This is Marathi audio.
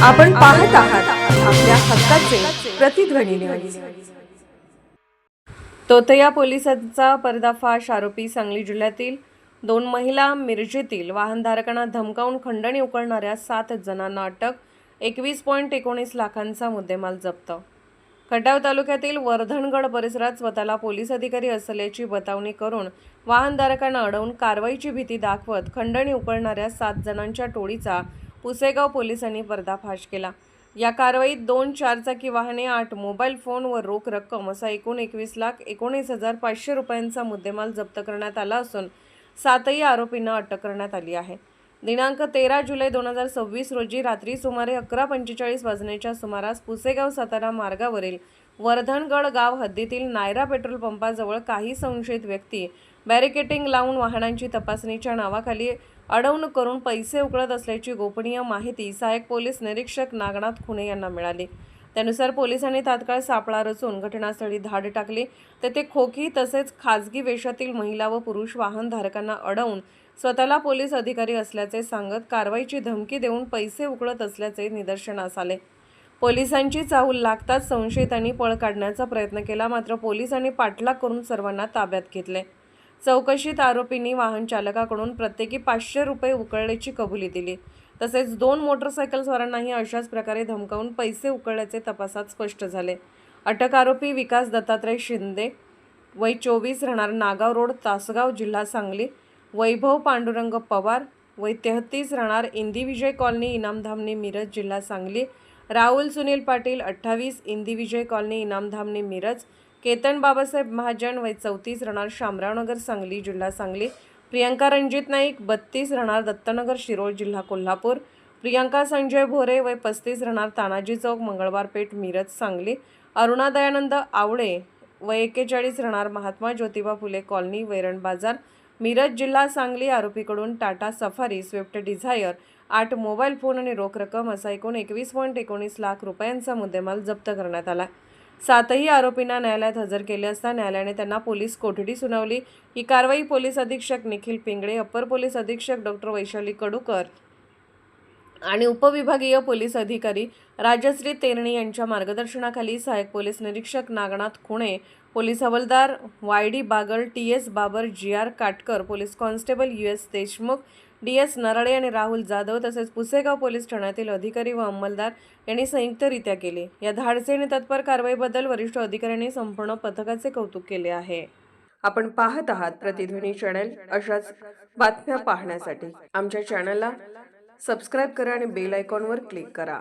आपण पाहत आहात आपल्या हक्काचे प्रतिध्वनी न्यूज। तोतया पोलिसांचा पर्दाफाश। आरोपी सांगली जिल्ह्यातील 2 महिला मिरजेतील वाहनधारकांना धमकावून खंडणी उकळणाऱ्या 7 जणांना अटक। 21.19 लाखांचा मुद्देमाल जप्त। खटाव तालुक्यातील वर्धनगड परिसरात स्वतःला पोलीस अधिकारी असल्याची बतावणी करून वाहनधारकांना अडवून कारवाईची भीती दाखवत खंडणी उकळणाऱ्या 7 जणांच्या टोळीचा पुसेगाव पोलिसांनी पर्दाफाश केला। या कारवाईत 2 चारचाकी वाहने, 8 मोबाईल फोन व रोख रक्कम असा एकूण 21,19,500 रुपयांचा मुद्देमाल जप्त करण्यात आला असून 7ही आरोपींना अटक करण्यात आली आहे। दिनांक 13 जुलै 2026 रोजी रात्री सुमारे 11:45 वाजण्याच्या सुमारास पुसेगाव सातारा मार्गावरील वर्धनगड गाव हद्दीतील नायरा पेट्रोल पंपाजवळ काही संशयित व्यक्ती बॅरिकेडिंग लावून वाहनांची तपासणीच्या नावाखाली अडवणूक करून पैसे उकळत असल्याची गोपनीय माहिती सहाय्यक पोलीस निरीक्षक नागनाथ खुणे यांना मिळाली। त्यानुसार पोलिसांनी तात्काळ सापळा रचून घटनास्थळी धाड टाकली। तेथे खोकी तसेच खाजगी वेशातील महिला व पुरुष वाहनधारकांना अडवून स्वतःला पोलीस अधिकारी असल्याचे सांगत कारवाईची धमकी देऊन पैसे उकळत असल्याचे निदर्शनास आले। पोलिसांची चाहूल लागताच संशयितांनी पळ काढण्याचा प्रयत्न केला, मात्र पोलिसांनी पाठलाग करून सर्वांना ताब्यात घेतले। चौकशीत आरोपींनी वाहन चालकाकडून प्रत्येकी 500 रुपये उकळल्याची कबुली दिली। तसेच 2 मोटरसायकल स्वारांनाही अशाच प्रकारे धमकावून पैसे उकळल्याचे तपासात स्पष्ट झाले। अटक आरोपी विकास दत्तात्रय शिंदे, वय 24, राहणार नागाव रोड, तासगाव, जिल्हा सांगली। वैभव पांडुरंग पवार, वय 33, राहणार इंदिविजय कॉलनी, इनामधामणी, मिरज, जिल्हा सांगली। राहुल सुनील पाटील, 28, इंदिविजय कॉलनी, इनामधामणी, मिरज। केतन बाबासाहेब महाजन, वय 34, राहणार शामरावनगर, सांगली, जिल्हा सांगली। प्रियंका रणजित नाईक, 32, राहणार दत्तनगर, शिरोळ, जिल्हा कोल्हापूर। प्रियंका संजय भोरे, वय 35, राहणार तानाजी चौक, मंगळवार पेठ, मिरज, सांगली। अरुणा दयानंद आवळे, वय 41, राहणार महात्मा ज्योतिबा फुले कॉलनी, वैरण बाजार, मिरज, जिल्हा सांगली। आरोपीकडून Tata Safari, Swift Dzire, 8 mobile phone आणि रोख रक्कम असा एकूण 21.19 लाख रुपयांचा मुद्देमाल जप्त करण्यात आला। 7ही आरोपींना न्यायालयात हजर केले असता न्यायालयाने त्यांना पोलीस कोठडी सुनावली। ही कारवाई पोलीस अधीक्षक निखिल पिंगळे, अप्पर पोलीस अधीक्षक डॉ. वैशाली कडूकर आणि उपविभागीय पोलीस अधिकारी राजश्री तेरणी यांच्या मार्गदर्शनाखाली सहाय्यक पोलीस निरीक्षक नागनाथ खुणे, पोलीस हवालदार YD Bagal, TS Babar, GR Katkar, police constable US Deshmukh, DS Narale आणि राहुल जाधव तसेच पुसेगाव पोलीस ठाण्यातील अधिकारी व अंमलदार यांनी संयुक्तरित्या केले। या धाडसी आणि तत्पर कारवाईबद्दल वरिष्ठ अधिकाऱ्यांनी संपूर्ण पथकाचे कौतुक केले आहे। आपण पाहत आहात प्रतिध्वनी चॅनल। अशाच बातम्या पाहण्यासाठी आमच्या चॅनलला सबस्क्राइब करा आणि बेल आयकॉनवर क्लिक करा।